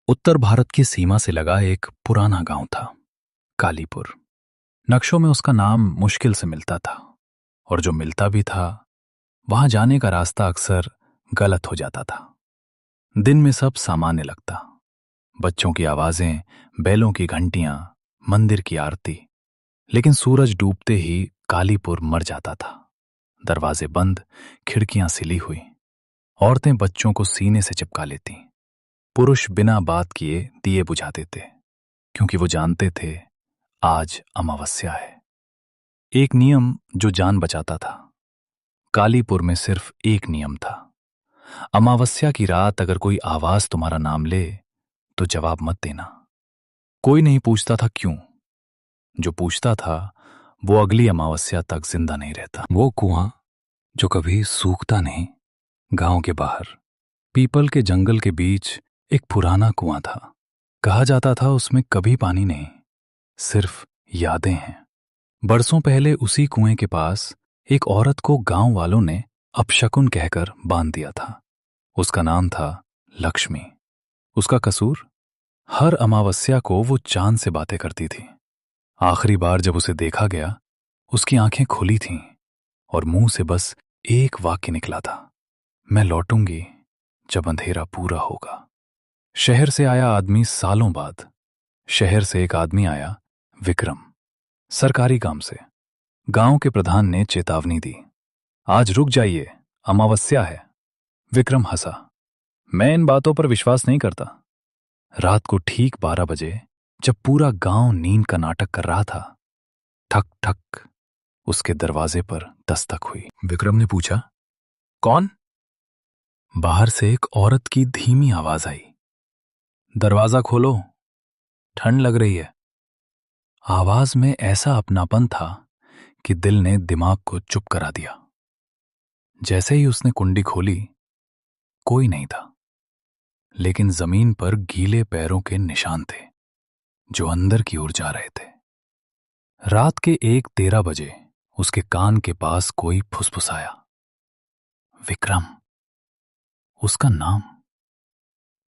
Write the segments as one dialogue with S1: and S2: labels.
S1: उत्तर भारत की सीमा से लगा एक पुराना गांव था, कालीपुर। नक्शों में उसका नाम मुश्किल से मिलता था, और जो मिलता भी था वहां जाने का रास्ता अक्सर गलत हो जाता था। दिन में सब सामान्य लगता, बच्चों की आवाजें, बैलों की घंटियां, मंदिर की आरती। लेकिन सूरज डूबते ही कालीपुर मर जाता था। दरवाजे बंद, खिड़कियां सिली हुई, औरतें बच्चों को सीने से चिपका लेती, पुरुष बिना बात किए दिए बुझा देते, क्योंकि वो जानते थे आज अमावस्या है। एक नियम जो जान बचाता था। कालीपुर में सिर्फ एक नियम था, अमावस्या की रात अगर कोई आवाज तुम्हारा नाम ले तो जवाब मत देना। कोई नहीं पूछता था क्यों, जो पूछता था वो अगली अमावस्या तक जिंदा नहीं रहता। वो कुआं जो कभी सूखता नहीं, गांव के बाहर पीपल के जंगल के बीच एक पुराना कुआं था। कहा जाता था उसमें कभी पानी नहीं, सिर्फ यादें हैं। बरसों पहले उसी कुएं के पास एक औरत को गांव वालों ने अपशकुन कहकर बांध दिया था। उसका नाम था लक्ष्मी। उसका कसूर, हर अमावस्या को वो चांद से बातें करती थी। आखिरी बार जब उसे देखा गया, उसकी आंखें खुली थीं और मुंह से बस एक वाक्य निकला था, मैं लौटूंगी जब अंधेरा पूरा होगा। शहर से आया आदमी सालों बाद, शहर से एक आदमी आया, विक्रम, सरकारी काम से। गांव के प्रधान ने चेतावनी दी, आज रुक जाइए, अमावस्या है। विक्रम हंसा, मैं इन बातों पर विश्वास नहीं करता। रात को ठीक 12 बजे, जब पूरा गांव नींद का नाटक कर रहा था, ठक ठक उसके दरवाजे पर दस्तक हुई। विक्रम ने पूछा, कौन? बाहर से एक औरत की धीमी आवाज आई, दरवाजा खोलो, ठंड लग रही है। आवाज में ऐसा अपनापन था कि दिल ने दिमाग को चुप करा दिया। जैसे ही उसने कुंडी खोली, कोई नहीं था, लेकिन जमीन पर गीले पैरों के निशान थे जो अंदर की ओर जा रहे थे। रात के 1:13 बजे उसके कान के पास कोई फुसफुसाया, विक्रम। उसका नाम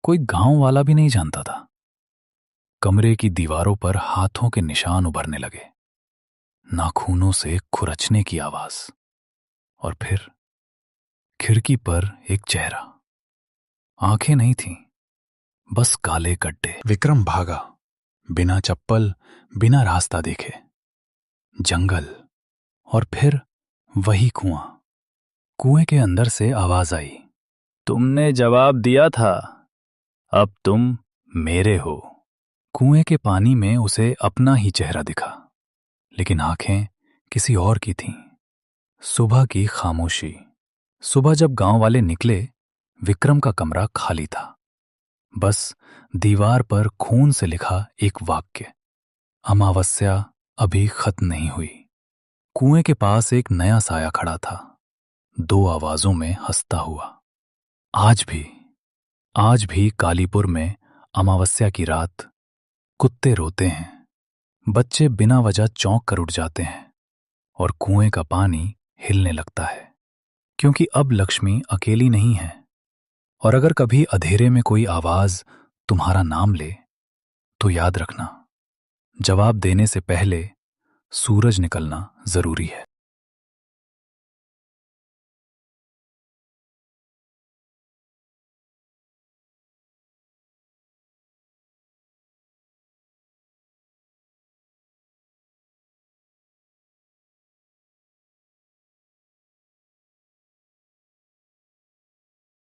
S1: कोई गांव वाला भी नहीं जानता था। कमरे की दीवारों पर हाथों के निशान उभरने लगे, नाखूनों से खुरचने की आवाज, और फिर खिड़की पर एक चेहरा। आंखें नहीं थीं, बस काले गड्ढे। विक्रम भागा, बिना चप्पल, बिना रास्ता देखे। जंगल, और फिर वही कुआं। कुएं के अंदर से आवाज आई, तुमने जवाब दिया था, अब तुम मेरे हो। कुएं के पानी में उसे अपना ही चेहरा दिखा, लेकिन आंखें किसी और की थीं। सुबह की खामोशी। सुबह जब गांव वाले निकले, विक्रम का कमरा खाली था। बस दीवार पर खून से लिखा एक वाक्य, अमावस्या अभी खत्म नहीं हुई। कुएं के पास एक नया साया खड़ा था, 2 आवाजों में हंसता हुआ। आज भी कालीपुर में अमावस्या की रात कुत्ते रोते हैं, बच्चे बिना वजह चौंक कर उठ जाते हैं, और कुएं का पानी हिलने लगता है, क्योंकि अब लक्ष्मी अकेली नहीं है। और अगर कभी अंधेरे में कोई आवाज तुम्हारा नाम ले, तो याद रखना, जवाब देने से पहले सूरज निकलना जरूरी है।